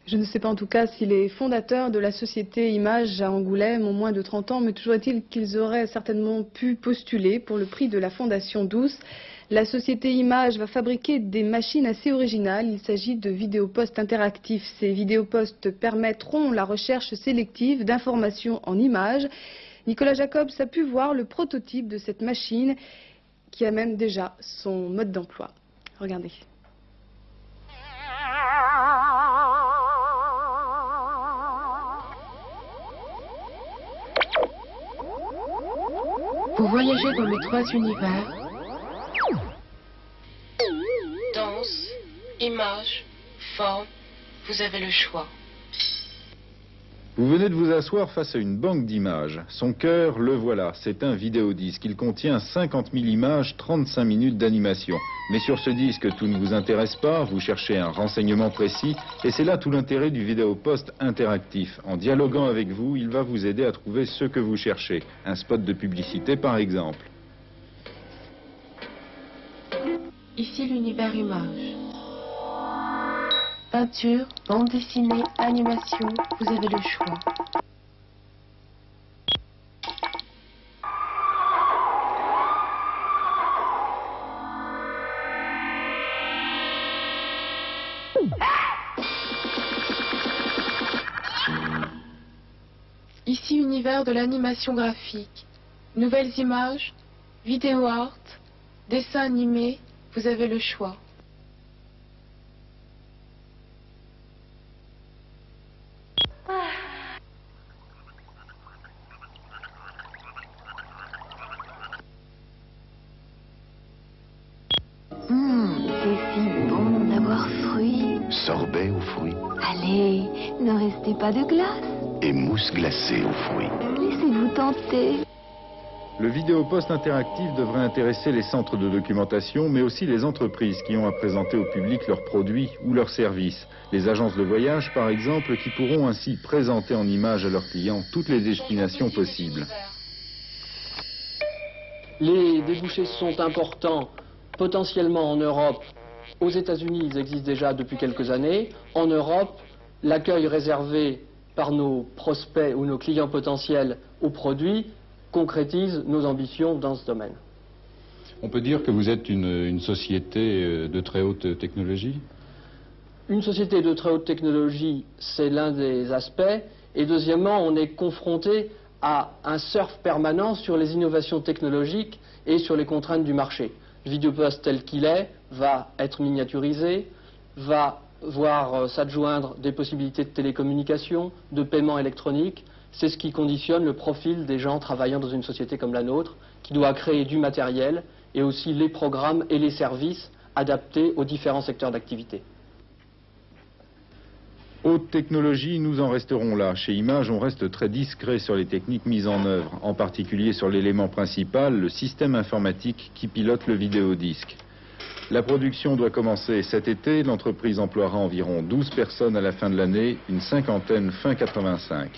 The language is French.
Je ne sais pas en tout cas si les fondateurs de la société Image à Angoulême ont moins de 30 ans, mais toujours est-il qu'ils auraient certainement pu postuler pour le prix de la Fondation Douce. La société Image va fabriquer des machines assez originales. Il s'agit de vidéopostes interactifs. Ces vidéopostes permettront la recherche sélective d'informations en images. Nicolas Jacobs a pu voir le prototype de cette machine qui a même déjà son mode d'emploi. Regardez. Vous voyagez dans les 3 univers. Danse, image, forme, vous avez le choix. Vous venez de vous asseoir face à une banque d'images. Son cœur, le voilà, c'est un vidéodisque. Il contient 50 000 images, 35 minutes d'animation. Mais sur ce disque, tout ne vous intéresse pas, vous cherchez un renseignement précis, et c'est là tout l'intérêt du vidéopost interactif. En dialoguant avec vous, il va vous aider à trouver ce que vous cherchez. Un spot de publicité, par exemple. Ici l'univers image. Peinture, bande dessinée, animation, vous avez le choix. Ici univers de l'animation graphique. Nouvelles images, vidéo art, dessin animé, vous avez le choix. C'est si bon d'avoir fruits. Sorbet aux fruits Allez, ne restez pas de glace. et mousse glacée aux fruits. Laissez-vous tenter. Le vidéopost interactif devrait intéresser les centres de documentation, mais aussi les entreprises qui ont à présenter au public leurs produits ou leurs services. Les agences de voyage, par exemple, qui pourront ainsi présenter en images à leurs clients toutes les destinations possibles. Les débouchés sont importants potentiellement en Europe. Aux États-Unis, ils existent déjà depuis quelques années. En Europe, l'accueil réservé par nos prospects ou nos clients potentiels aux produits concrétise nos ambitions dans ce domaine. On peut dire que vous êtes une société de très haute technologie? Une société de très haute technologie, c'est l'un des aspects. Et deuxièmement, on est confronté à un surf permanent sur les innovations technologiques et sur les contraintes du marché. Le vidéopost tel qu'il est va être miniaturisé, va voir s'adjoindre des possibilités de télécommunication, de paiement électronique. C'est ce qui conditionne le profil des gens travaillant dans une société comme la nôtre, qui doit créer du matériel et aussi les programmes et les services adaptés aux différents secteurs d'activité. Haute technologie, nous en resterons là. Chez Image, on reste très discret sur les techniques mises en œuvre, en particulier sur l'élément principal, le système informatique qui pilote le vidéodisque. La production doit commencer cet été. L'entreprise emploiera environ 12 personnes à la fin de l'année, une cinquantaine fin 85.